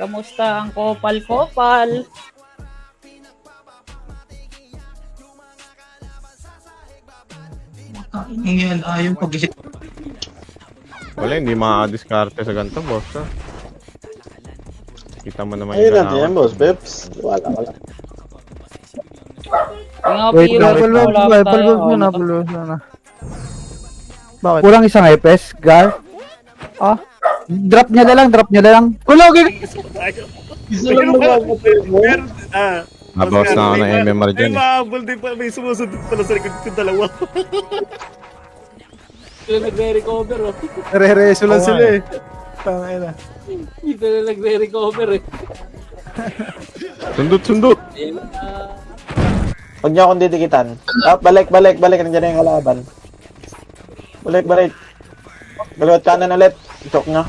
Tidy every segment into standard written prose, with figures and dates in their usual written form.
Kamusta ang kopal-kopal? Ngayon, ayaw pag Wala, hindi makadiskarte sa ganito, boss. Ha? Kita mo naman Ayun yung natin yan, boss Peps. Wala. Wait, pulbos muna. Bakit? Kulang isang epes, Gar? Ah? Drop niya na lang. Kulogin! Isa lang nababapay mo. Nabawas na ako ng MMR Ay, dyan. mahabol din pala. May sumusunod pala sa likod ko dalawa. Sila nagre-recover, oh. Re-reso lang sila eh. Tangina. Dito na nagre-recover, eh. Sundot! Huwag niyo akong didikitan. Ah, balik. Nandiyan na yung kalaban. Balik. Balot kanan ulit. Chok nga.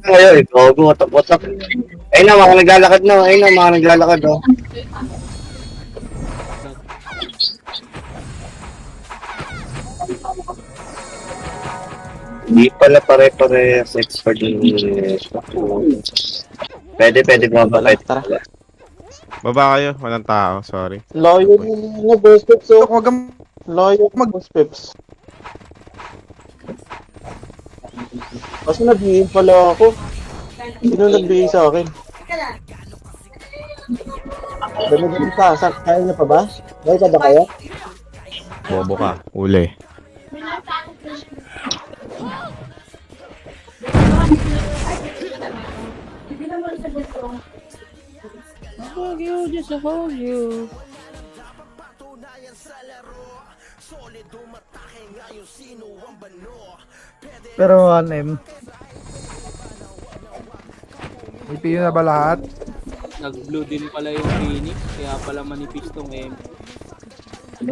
Ayun, gogo, ayun na, mga naglalakad na. Oh. Hindi pala pare-parehas expert din. Pwede mabakit. Tara. Baba kayo, walang tao, sorry. Loyo na boss Peps. Huwag kang Loyo boss Peps. Kasi nabihim pala ako. Sino nagbihim sa akin? Dami pa. Kaya niya pa ba? Kaya ka ba kaya? Bobo ka, uli. Hug you, just a hug you. pero 1M. IPU na ba lahat? Nag-blue din pala yung Phoenix, kaya pala manipis tong M. 20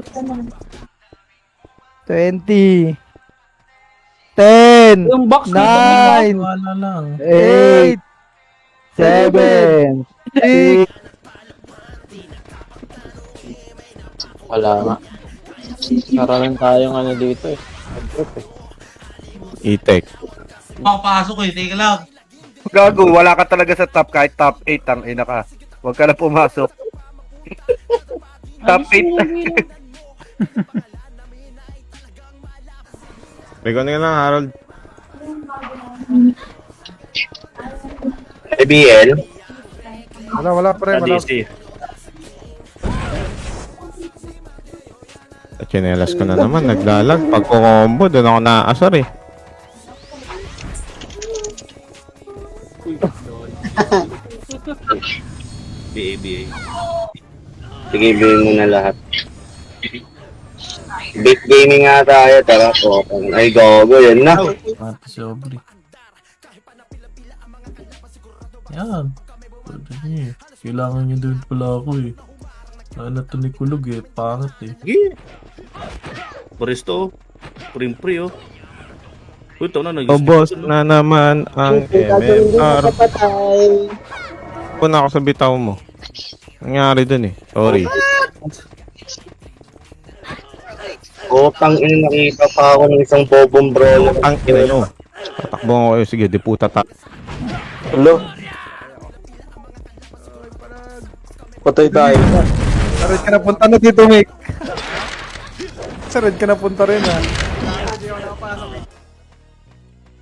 10 Yung box dito, 9 wala lang. 8 7 6 Wala nga. Karoon tayong ano dito eh. E-tech. Papasok eh, teka lang. Gago, wala ka talaga sa top kahit top 8 ang ina ka. Huwag ka na pumasok. Top 8. May kunin ka lang, Harold. ABL. wala pre, wala. At chinelas ko na naman, naglalag. Pag kukombo, doon ako naaasar eh. BA. Sige, bilhin mo na lahat. Big gaming nga tayo, tara po. Ay, gogo, yun na. Mati si Aubrey. Yan. Pwede niya eh. Kailangan niya din pala ako eh. Ano to ni Kulog eh, pangit eh. Sige. Paristo. Prim-pri, oh. Uy, ito na, Ubos na naman ang MMR. Kapatay. Puna ako sa bitaw mo. Nangyari dun eh. Sorry. Utang ina, nakita pa ako ng isang bobong brawler. Ang ina nyo. Tatakbo ko kayo. Sige, di puta ta. Hello. Patay tayo. Sarad ka na punta na dito, Mick. Sarad ka na punta rin, ha.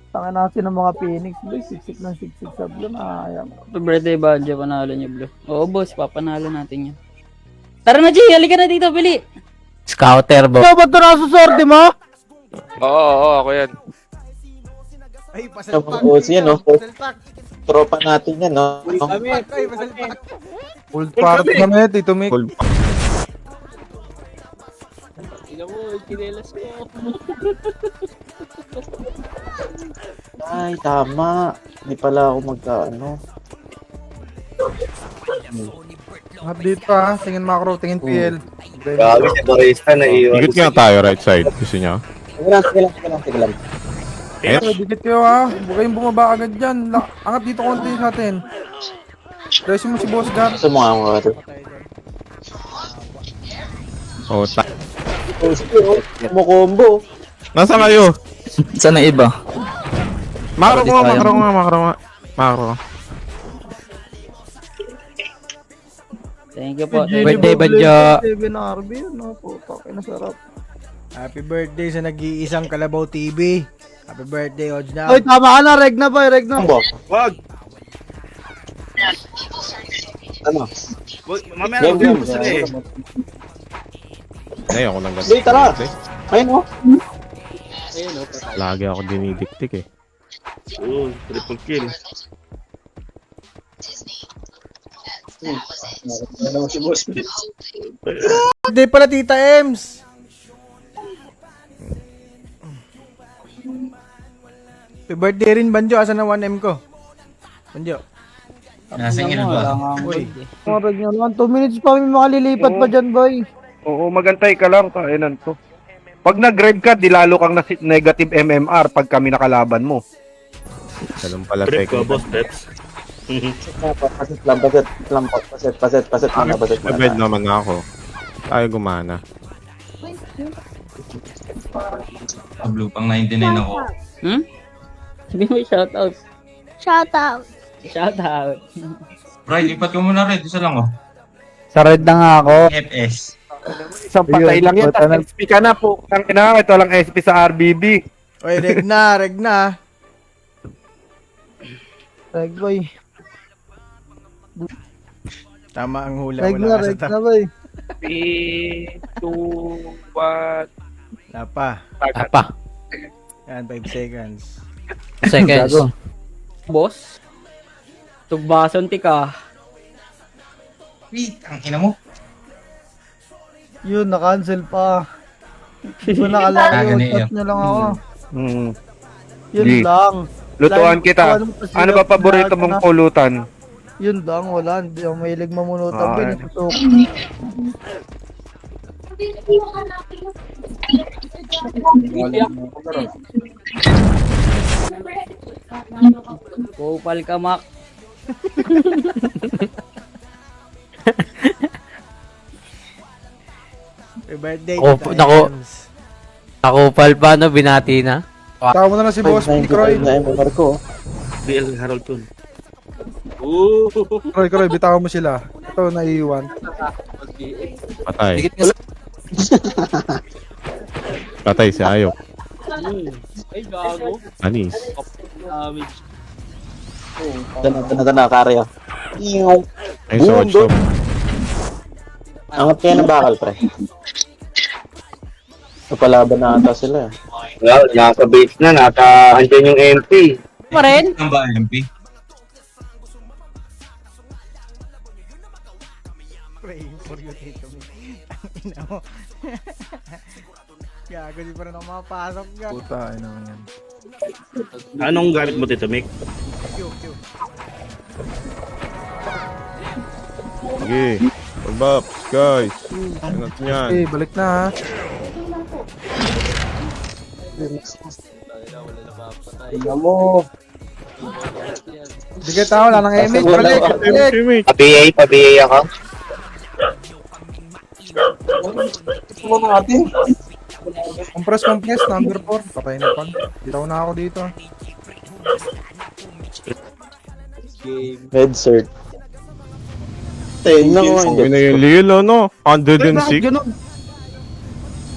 Tanga natin ng mga Phoenix, boy. Siksik ng siksik sa blue, nakakayang. Happy birthday, Badja. Panalo niya, Blue. Oo, boss. Papanalo natin yan. Tara na, G. Halika na dito, Bili. Scouter, bo. Ba't ito nasusorte mo? Oo, ako yan. Tapos yan, no? Tropa natin yan, no? Old party kami, Tito Mick. Full Tingnan mo, kinelas ko. Ay, tama. Hindi pala ako magkaano. Update pa, tingin macro, tingin PL. Gago, si Barista na iwan. Ikot nga tayo right side. Gusto nyo? Sige lang. Ayun. Dikit kayo ha, huwag kayong bumaba agad dyan. Angat dito konti sa atin. Resin mo si Boss Gar. Gusto mo nga mga ito. Oh, Combo. Nasaan kayo? Saan na iba? Makro ko, makro. Thank you po. Birthday, Badyo. Happy birthday sa nag-iisang Kalabaw TV. Happy birthday, Ojnab. Oy, tama ka na, reg na ba, reg na. Ang bo. Wag! Ano? Mamaya Game, na game. ko sila eh. Ngayon ako lang ganun. Sige, tara. Ayun oh. Ayun o, patay. Lagi ako dinidiktik eh. Oo, triple kill. Birthday pala, Tita Ems. Happy birthday rin, Banjo. Asan na 1M ko? Banjo. Nasaan mo, wala nga ang Uy. gold eh. Oh, reg na naman. 2 minutes pa kami makalilipat pa dyan, boy. Oo, magantay ka lang, kainan to. Pag nag-red ka, di lalo kang negative MMR pag kami nakalaban mo. Ganun pala Trip ko, technique. boss, Peps. Pasit lang, pasit muna, pasit muna. Nabed naman ako. Tayo gumana. Blue, pang 99 ako. Hmm? Sabi mo shoutout. Shoutout. Shoutout. Right, lipat ko muna red. Isa lang oh. Sa red na nga ako. FS. Isang patay lang yan, tapos SP ka na po. Ang ina, ito lang SP sa RBB. Oy, reg na, reg na. Reg, boy. Tama ang hula. Reg na, Wala ka reg sa na, boy. 3, 2, 1. Wala pa. Apa. Yan, 5 seconds. Seconds. Boss. Tugbason ti ka. Wait, ang ina mo. Yun, na-cancel pa. Hindi ko nakalala yun. Ganun Chat nyo lang ako. Yun Di. lang. Lutuan Lagi kita. ko, pa sila Ano ba paborito pinag- mong pulutan? Yun lang, wala. Hindi ako mahilig mamunutan. Ah, Pinasutok. Kupal ka, Mac. Happy birthday, Oh, Tita nako. Ems. Nakupal pa, no? Binati na. Tawag mo na si Boss Kroy. 595 na MMR ko. BL Harold Tun. Kroy, Kroy, bitawan mo sila. Ito, naiiwan. Patay. Patay si Ayok. Ay, gago. Anis. Damage. Tana, karya. Ay, so shop. Angat kayo ng bakal, pre. Napalaban na ata sila. Well, nasa base na, andyan yung MP. Pa rin? Ang ba MP? Praying for you, Tito Mick. Ang ina mo. Gago, di pa rin ako makapasok ka. Puta, ay naman yan. Anong gamit mo, Tito Mick? Q. Sige. Pagbaps, guys. Ano natin yan? Eh, balik na ha. Tingnan mo. Sige, tao, wala nang emek. Balik, balik. Pa-BA ako. Ano natin? Compress, number 4. Patay na pag. Bitaw na ako dito. Head cert. Tingnan mo. Sabi na yung Lilo, no? 106.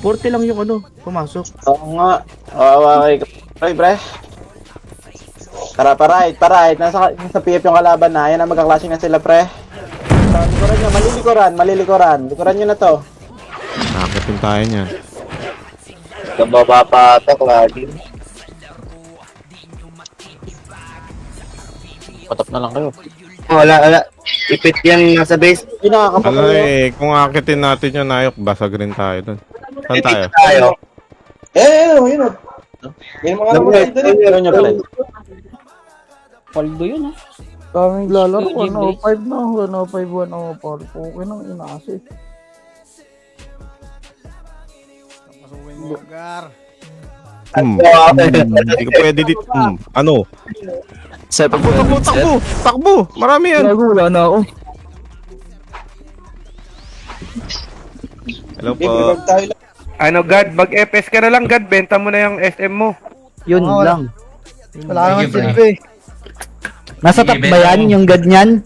40 lang yung ano, pumasok. Oo nga. Okay. Ay, pre. Tara, pa-right. Nasa PF yung kalaban na. Ayan na, magka-clashing na sila, pre. Likuran nyo, malilikuran. Likuran nyo na to. Nakakitin tayo niyan. Kababa pa atak lagi. Patap na lang kayo. Wala. Ipit yan nasa base. Hindi nakakapag Ano eh, kung akitin natin yung Ayok, basag rin tayo dun. Saan tayo? Tayo. Yun o. Yung mga naman dito nyo, pre. Paldo yun, ha? Kaming lalaro. Game 105 na. 105, 104. Okay nang inaasi. Pasukin mo, Gar. Hindi ka pwede dito. Ano? Takbo! Marami yan! Wala na ako. Hello po. Ano, God? Mag-FS ka na lang, God. Benta mo na yung SM mo. Yun lang. Wala naman Sige, Bray. silbi. Nasa top ba yan, yung ganyan?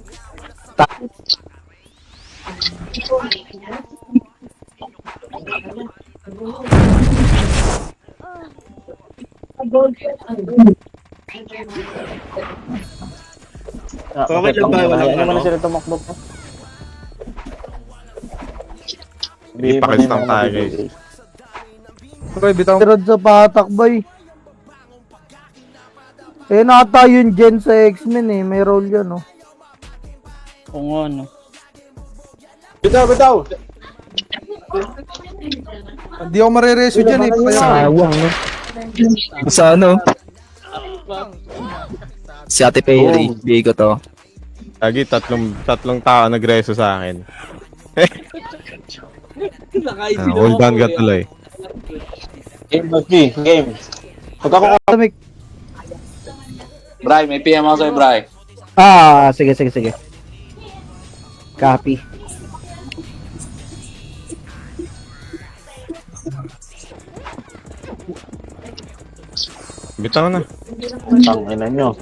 Okay lang ba? Walang Ano mo ano? na sila tumakbo pa? Hindi pa kistang tayo, guys. Troy, bitaw. Tirad sa patakbay. Eh, nata yung Gen sa X-Men eh. May role yan, oh. Kung ano. Bitaw, bitaw! Hindi ako marereso dyan eh. Sayang, no? Sa ano? Si Ate Perry, bigay ko to. Lagi, tatlong tao nagreso sa akin. Hold on ka tuloy. Game, G, game. Pagka Bray, may PM ako sa'yo, Bray. Ah, sige. Copy. Bitaw na. Tangina nyo.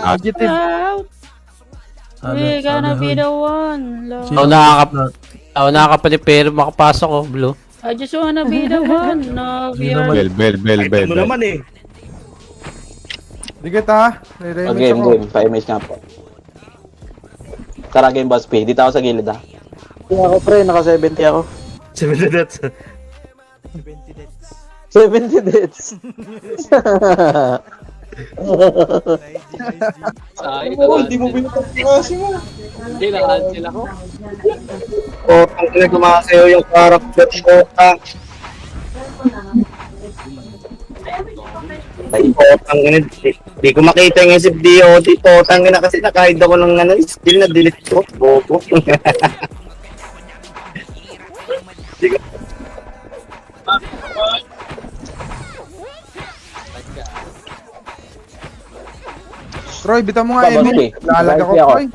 Adjective. We're gonna be the one. Love. Sino nakakapalipero, makapasok ko, Blue. I just wanna be the one. Love Sino you. Bell. Ano naman eh? Di kita, re-remix Game, ako. game. Pa-image nga po. Tara, game, boss P. Dito ako sa gilid, ha. Hindi ako, pre. Naka-70 ako. 7 minutes. 70 deaths. Hindi mo binutang mo. Hindi, nakancel ako. Ang pinagmamasayo yung character ko. Potang ina, di ko makita yung SFDOT. Potang ina kasi nakahid ako ng ano, skill na delete ko. Bobo. Troy, bitaw mo nga, Boss Emil. P. Lalag ako, Boss P ako. Troy.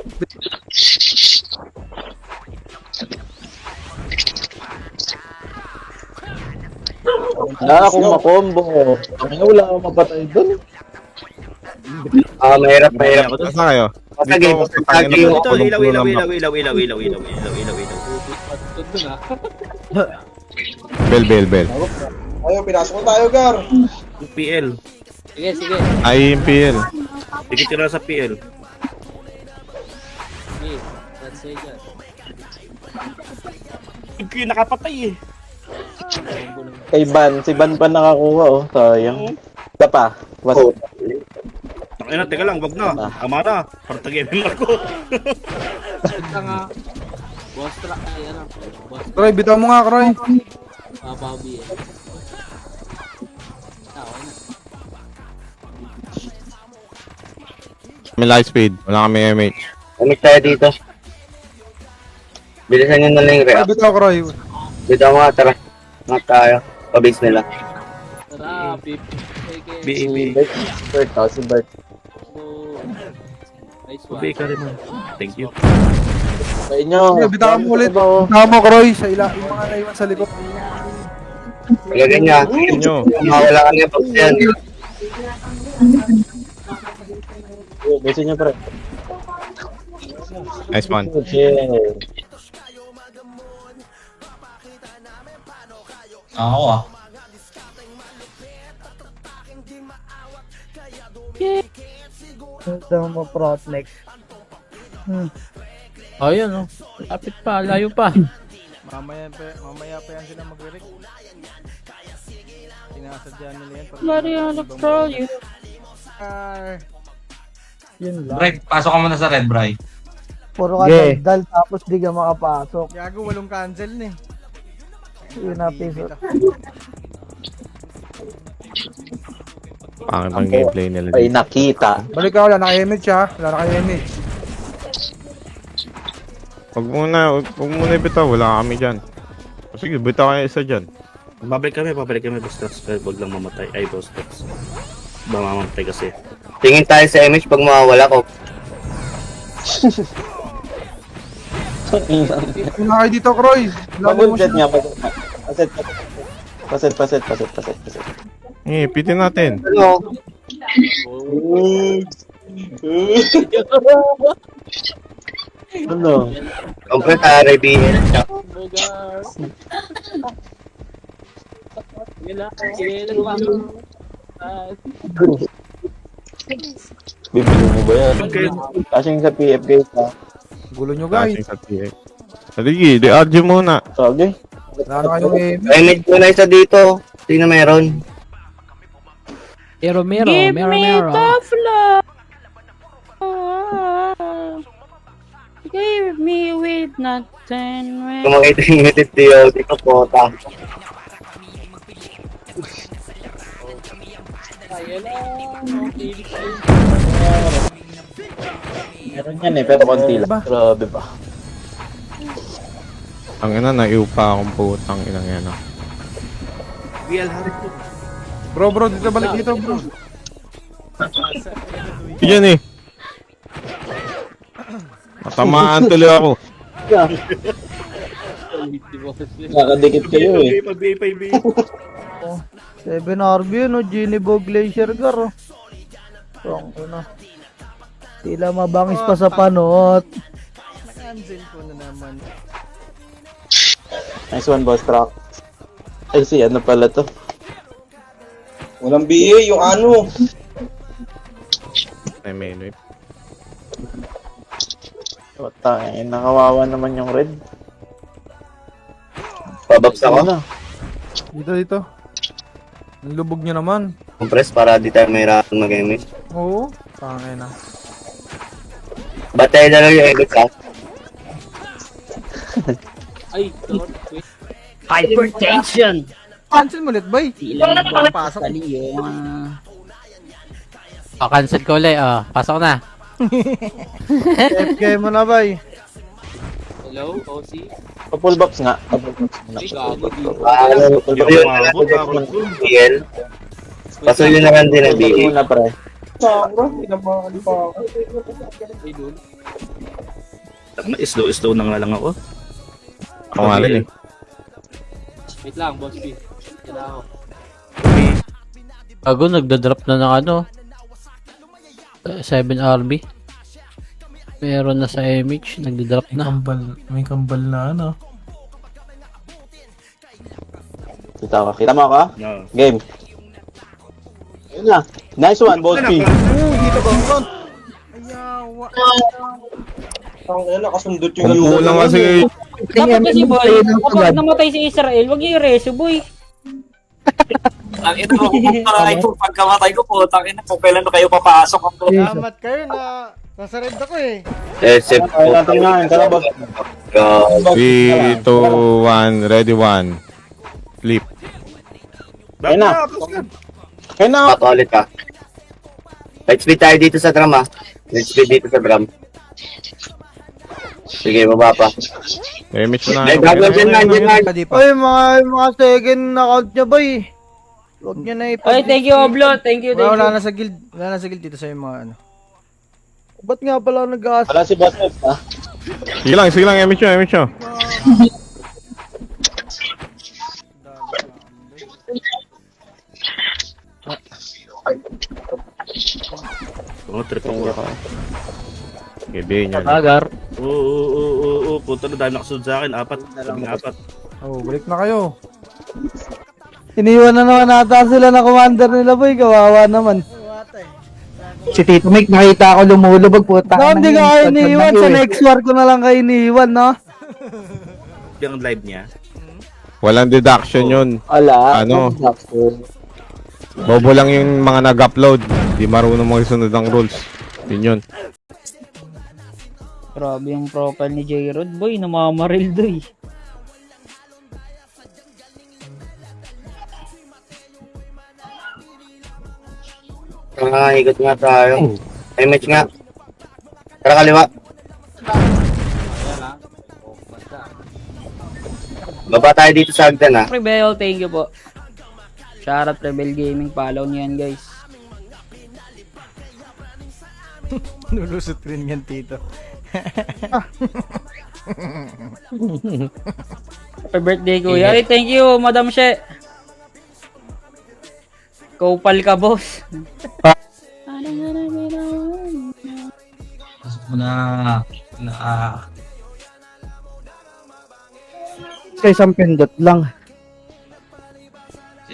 Wala akong makombo. Ang wala akong mapatay doon. Mahirap. Saan kayo? Pasagi, Dito, pasagi. putangin na, Ito, ilaw. Bell. Ayaw, pinasok ko tayo, Gar. PL. Sige. Ay, yung PL. Dikit ka na sa PL. Sige, let's say that. Hindi ko nakapatay eh. Kay Ban. Si Ban pa nakakuha, oh. Sayang. Isa pa. Was... Teka lang, wag na. Ama na. Parang tag-MMR ko. Ito nga. Boss track, ay ano. Boss Troy, bitaw mo nga, Troy. Papabi eh. Okay na. May light speed. Wala kami MH. Umit tayo dito. Bilisan nyo na lang yung Troy, react. bitaw, Troy. Bitaw mga tara. Mga tayo. Pabase nila. Tara, pip. Si Bert, oh. Si Bert. Nice one. Sabi ka rin man. Thank you. Sa inyo. Sige, bitaw mo ulit. Oh. Bitaw mo, Troy. Sa yung mga naiwan sa likod. Lagyan niya. Inyo. Mawala ka niya pag yan. Beso niyo, pre. Nice one. Okay. Ako ah. Ito mo, Protnex. Ayun, oh. Lapit pa, layo pa. Mamaya pa yan sila mag-rec. Sinasadya nila yan. Bloody control you. Yun lang. Bray, pasok ka muna sa red, Bray. Puro ka Yeah. daldal, tapos di ka makapasok. Gago, walong cancel na eh. Yun na, piso. Pangit ang gameplay nila Ay, dito. nakita. Balik ka, wala naka-image ha. Wala naka-image. Huwag muna ibitaw. Wala kami dyan. Sige, bitaw kayo isa dyan. Babalik kami, Boss Trax. Wag lang mamatay. Ay, Boss Trax. Ba mamamatay kasi. Tingin tayo sa image pag mawawala ko. Yun na kayo dito, Kroy. Lalo mo Pag-set siya. nga, paset. Pitin natin. Ano? Ano? Siyempre, RBL. Bogar. Gila. Bibili mo ba yan? Kasi yung sa PF guys ha. Gulo nyo, guys. Kasing sa TX. Sige, di-argue muna. Sorry. Wala na kayong Remake ko na isa dito. Sino meron? Give me tough love. Give me with nothing. Kung makita yung ngitid diyo, dito po, Kaya lang. Pilit tayo. Meron yan pero konti lang. Grabe ba? Ang ina, naiupa akong putang inang yan. Bro, dito balik dito, bro. Yan eh. Matamaan tuloy ako. Nakadikit kayo eh. 7RB yun, Genie Bog Glacier Gar, oh. Ano? Tila mabangis pa sa panot. Nice one, boss truck. Ay, ano pala to? Walang BA, yung ano. Ay, may wait. Tangin, nakawawa naman yung red. Pababs ako. Ano? Dito. Ang lubog nyo naman. Compress para di tayo mahirapan mag-image. Oo. Tangay na. Batay na lang yung edit ha. Ay, sorry. Hypertension. Cancel mo ulit, boy. Tila mo pasok. Cancel ko ulit. Pasok na. FK mo na, bay. Hello, OC? Pa-full box nga. Ay, gago dito. Yun na lang yung BL. Paso yun na lang din ang BA. Muna pre. Ay, dun. Slow na nga lang ako. Ako nga rin eh. Wait lang, boss B. Kailangan ako. Bago nagda-drop na ng ano. 7RB. Meron na sa MH, nagda-drop na. May kambal na ano. Kita mo ako? No. Game. Ayun na. Nice one, boss B. Kumukulang kasi. Dapat kasi boy, kapag namatay si Israel, wag yung reso boy. Ang ito ko para ito pagkamatay ko po, tangina kung kailan na kayo papasok ang Salamat kayo na nasa red ako eh. SF Ay, natin nga. Kala boss. 3, 2, 1, ready 1. Flip. Ayun na. Ayun na. Patulit ka. Light speed tayo dito sa drum ha. Light speed dito sa drum. Sige, baba pa. Damage na. Ay, gagawin dyan na, dyan na. Oy, mga second account niya, bay. Huwag niya na Ay, thank you Oblo, thank you. Wala na sa guild. Wala na sa guild dito sa mga ano. Ba't nga pala nag-aas? Wala si boss F ha. Sige lang, MH nyo. Trip ako. Gabi nyo. Agar. Oo. Puta na dahil nakasunod sa akin. Apat. Oh, balik na kayo. Iniwan na naman ata sila na commander nila, boy. Kawawa naman. Si Tito Mike, nakita ako lumulubog po. No, hindi ka kayo iniwan. Sa next war ko na lang kayo iniwan, no? Yung live niya. Walang deduction yun. Wala. Ano? Bobo lang yung mga nag-upload. Di marunong mga sunod ang rules. Yun yun. Grabe yung profile ni J-Rod boy, namamaril doy. Ikot nga tayo. MH nga. Tara kaliwa. Baba tayo dito sa hagdan ha. Rebel, thank you po. Shoutout Rebel Gaming, follow niyo yan guys. Nulusot rin yan, Tito. Happy birthday, kuya. Ay, thank you, Madam She. Kaupal ka, boss. Sa isang pindot lang.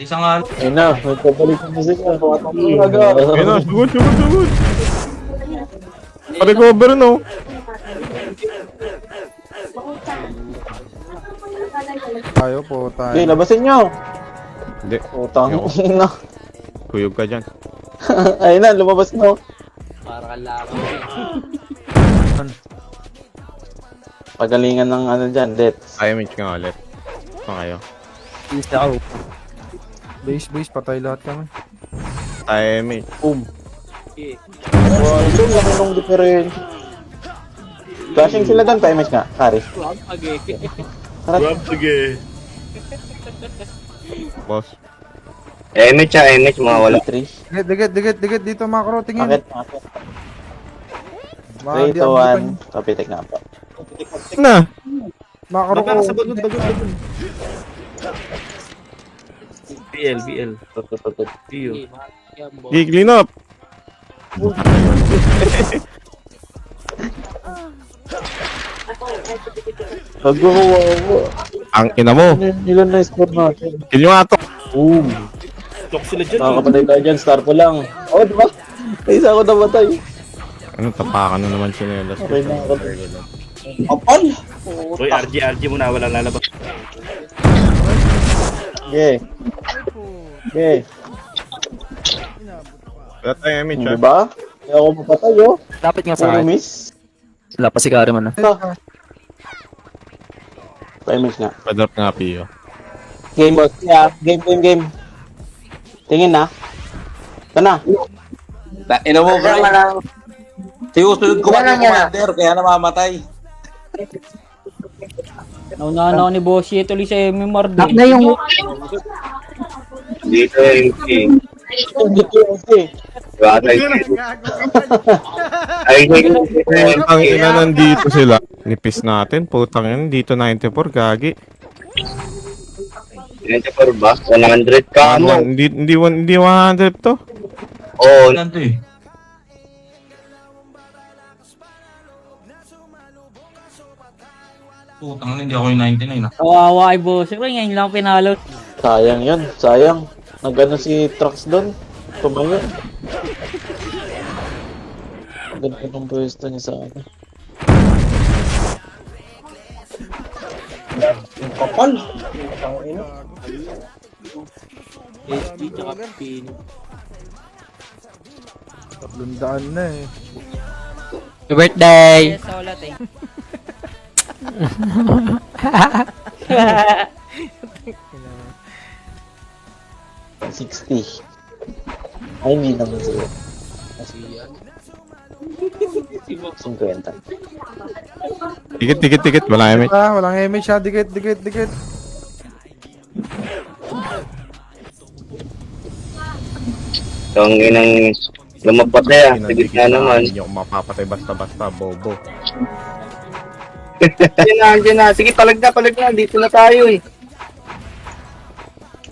Ayun na, magpapalik na sila. Ayun na, sugod. Pa-recover no. Tayo po, tayo. Okay, labasin nyo. Hindi, Utang Yo. na. kuyog ka dyan. Ayun na, lumabas na. Para kalakang Pagalingan ng ano dyan, let. Image nga ulit. Saan kayo? Base, patay lahat kami. Image. Boom. Wow, ito lang nung different. Flashing sila doon, pa-image nga, Karis. Grab sige. Boss. Image mawala. 3. Dikit dito macro, tingin. Akit. Baka 3 di to abutan. 1. Kapitik na po. Na! Macro ko. Baka sa bagod. BL. Tiyo. Hey, clean up! Ang ina mo! Ilan na score natin? Kill nyo nga to! Boom. Lock sila dyan. Nakakapatay tayo dyan, star po lang. Oh, diba? May isa ako namatay. Ano, tapakan na naman sinelas. Okay na ako. Kapal! Uy, RG muna. Walang lalabas. Okay. Okay. Wala tayo image ha. Diba? Hindi ako mapatay, oh. Dapat nga Puro miss. Wala pa si Kari man. Pa-image nga. Pa-drop nga Pio. Game, boss. Yeah, game. Tingin na. Ito na. Ina mo, bro. Sinusunod ko ba yung commander, kaya namamatay. Naunahan ako ni Bossy tuloy sa MMR Nak din. na yung Dito yung Dito yung Batay. Ay, Putang ina nandito sila. Nipis natin. Putang ina. Dito 94. Gagi. 94 ba? 100 ka ano? Hindi 100 to. Oo. Kawawa kay Bossy. Pero ngayon lang pinalo. Sayang yun. Sayang. Nagano si Trax doon. Tumayo. Ganda ng pwesto niya sa akin. Yung kapal. HP tsaka pin. Tatlundaan na eh. Happy birthday! Yes, sa ulat eh. $60. Ay, hindi naman sila. 50. Tikit. Wala image. Walang image ha. Dikit. Ang inang lumapatay ah. Sige na naman. Hindi ako mapapatay basta-basta. Bobo. Diyan na. Sige, palag na. Dito na tayo eh.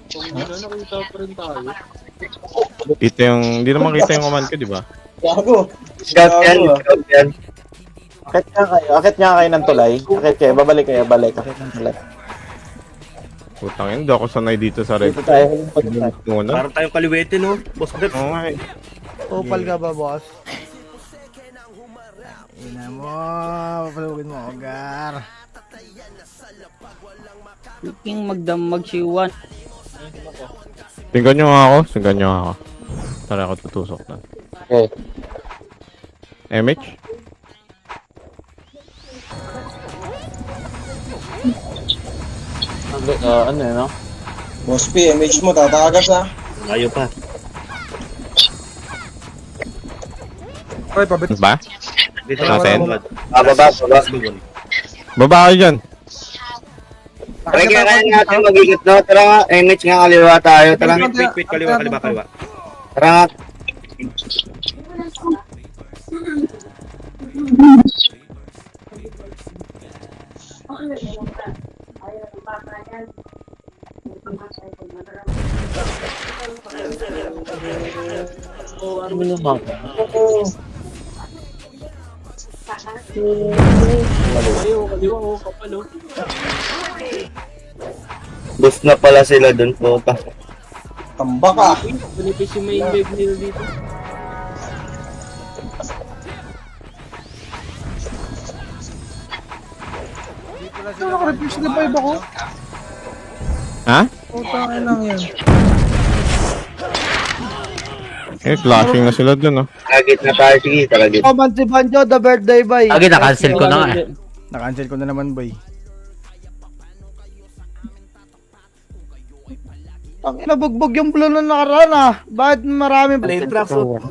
Nakita pa rin tayo. Kita yung... Hindi naman kita yung command ko, di ba? Gago. Scout yan. Akit nga kayo ng tulay. Akit kayo. Babalik kayo. Akit ng tulay. Putang ina. Hindi ako sanay dito sa red. Dito tayo. Muna. Parang tayong kaliwete, no? Boss Dep. Oo nga eh. Opal ka ba, boss? Ina mo, papalugin mo ako, Gar. King magdamag siwan. Tingnan nyo nga ako. Tara ako tutusok na. Okay. Image? Ano yun, no? Boss P, image mo, tatakas ha. Layo pa. Ay, pabit. Ba? Dito Natin? Baba. Baba kayo dyan. Kaya natin mag-ikot no. Tara nga, image nga kaliwa tayo. Tara nga. Wait, kaliwa. Tara nga. Kaliwa, kapal oh. Boost na pala sila dun po. Tamba ka. Manipis yung main wave nila dito. Ano naka-refuse na 5 ako? Ha? Putang lang yan. Eh, clashing na sila dun, oh. Target na tayo. Sige, target. Comment si Banjo, the birthday boy. Lagi na-cancel ko na nga eh. Na-cancel ko na naman, boy. Ang inabugbog yung blue na nakaraan ah. Bakit marami pa? Drop po.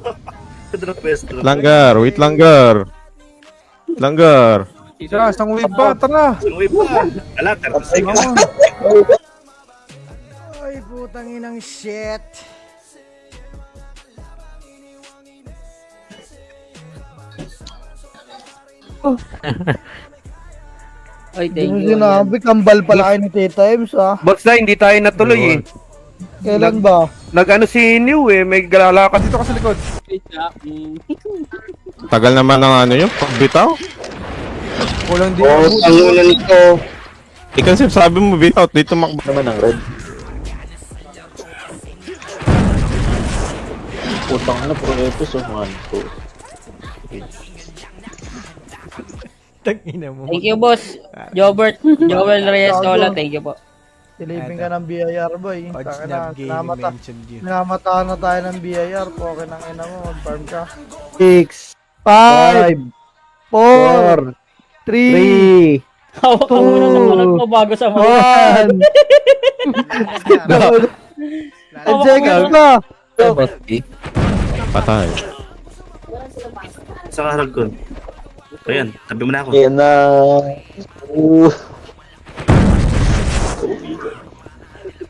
Drop best. Langgar, wait langgar. Langgar. Tara, isang wave pa, tara. Wave pa. Ala, 30 seconds. Ay, putang inang shit. Ay, thank you. Sinabi, kambal pala kayo ni Tita Ems ah. Box na, hindi tayo natuloy eh. Kailan ba? Nag-ano si New eh, may galalakas dito ka sa likod. Tagal naman ng ano yun, pagbitaw. Kulang din. Oh, tangunan nito. Ikaw Sip, sabi mo bitaw, dito makbo naman ang red. Putang na, pro episode 1, 2. Thank you, boss. Jobert. Joel Reyes Sola, thank you po. Silipin ka ng BIR boy. Namata na tayo ng BIR. Okay ng ina mo, mag-farm ka. 6, 5, 4, 3, Hawak ka muna sa manag mo bago sa mga. 1. 10 seconds na. Patay. Sa kaharap ko. Ayan, tabi mo na ako. Yan na.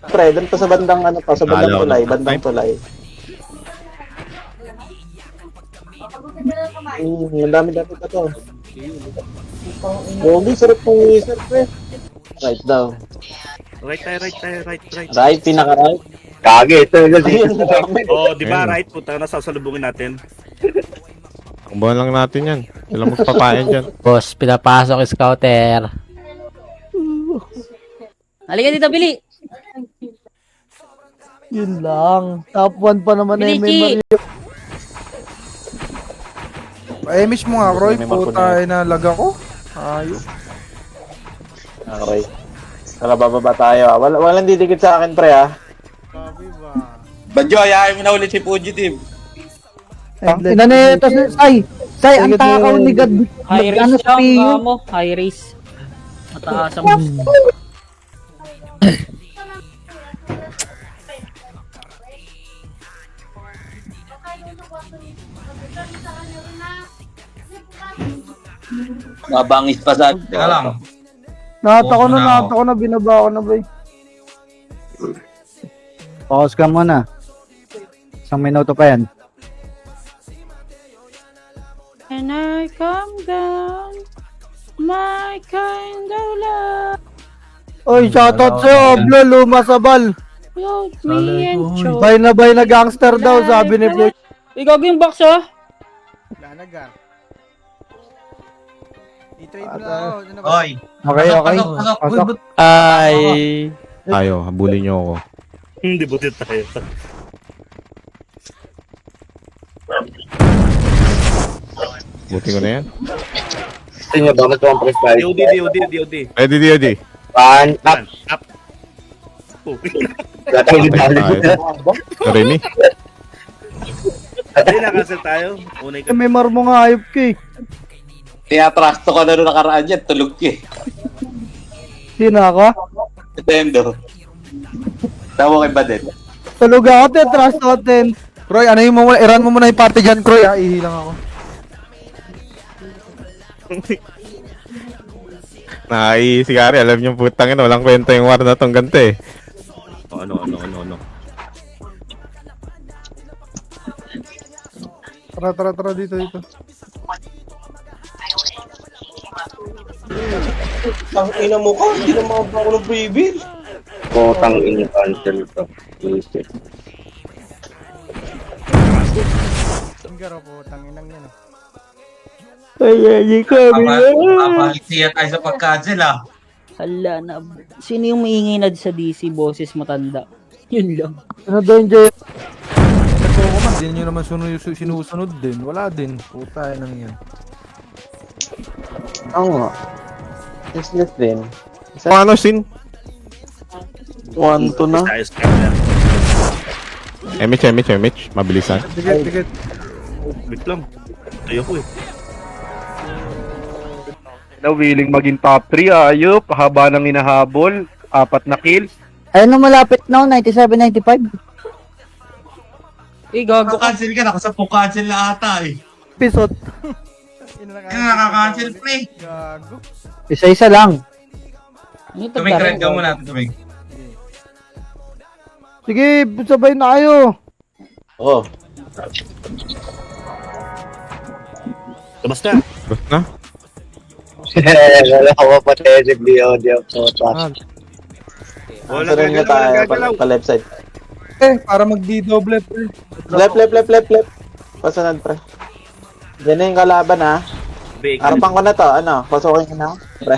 Pre, doon pa sa bandang ano pa, sa bandang Alaw tulay, na. bandang tulay. Ang dami-dami pa to. Gogi, sarap pong wizard, pre. Right daw. Right tayo, right tayo, right. Right, pinaka-right. Kage, ito yung Ayun, dami. Oh, di ba Ayun. right? Puta na sasalubungin natin. Ang buwan lang natin yan. Sila magpapain dyan. Boss, pinapasok yung scouter. Halika dito, Billy. Yun lang. Top 1 pa naman Bilichi! Mario. Pa-emish mo nga, Roy. May marko Puta na lag ako. Ayos. Okay. Tara, bababa tayo. Walang didikit sa akin, pre, ah. Banjo, ayahin mo na ulit si Fugitive. Inanito si Sai, ang takaw ni God. High Ano race sa lang, PU? mo. High race. Mataas ang boost. Mabangis pa sa... Teka lang. Nata ko na, binaba ko na, boy. Pause ka muna. Isang minuto pa yan. And I come down, my kind of love, Oy, shoutout sa'yo, Blo, luma sa bal. float me and choke. Bay na gangster daw, sabi ni Blo. Ikaw yung box, oh. Lanaga. I-trade mo na ako. Ano ba? Oy. Okay. Pasok. Ay. Tayo, habulin nyo ako. Hindi butit tayo. Buti ko na yan. Gusto nyo ba mag-compress tayo? DOD. Ready. Pan, up. Up. Gatang dali. Remy. Hindi na cancel tayo. Unay ka. May marmo nga ayop ka eh. Tinatrasto ko na nung nakaraan dyan. Tulog ka eh. Sino ako? Nintendo. Tawa kay Badet. Tulog ako, trust natin. Roy, ano yung muna? I-run mo muna yung party dyan, Roy. Ihilang ako. Sigari, alam nyo putang ina, walang kwenta yung war na tong ganito eh. Ano. Tara, dito. Ang ina mo ka, hindi na makabako ng pre-bill. Potang ina cancel to. Bullshit. Ang garo po, tanginang yan. Papalit siya tayo sa pag-cancel ah. Hala na. Sino yung maingay na sa DC boses matanda? Yun lang. Ano doon, Jay? Ito ko man, din nyo naman sinusunod din. Wala din. Puta, yan yan. Oo nga. Useless din. Ano, Sin? 1-2 na. Tayo scatter. MH. Mabilisan. Ticket. Wait lang. Tayo ko eh. Na willing maging top 3, ayop. Haba ng hinahabol. 4 na kills. Ayun na malapit na, 97-95. Gago cancel ka na kasi po cancel na ata eh. Pisot. Kaya nakaka-cancel pre. Gago. Isa-isa lang. Tumig red ka muna, tumig. Sige, sabay na kayo. Oo. Basta. Basta. Wala ko pa tayo sa audio. Wala rin nga tayo pa left side. Para magdi-double pre. Left. Pasunod pre. Diyan na yung kalaban ha. Big. Harapan ko na to. Ano? Pasukin ko na. Pre.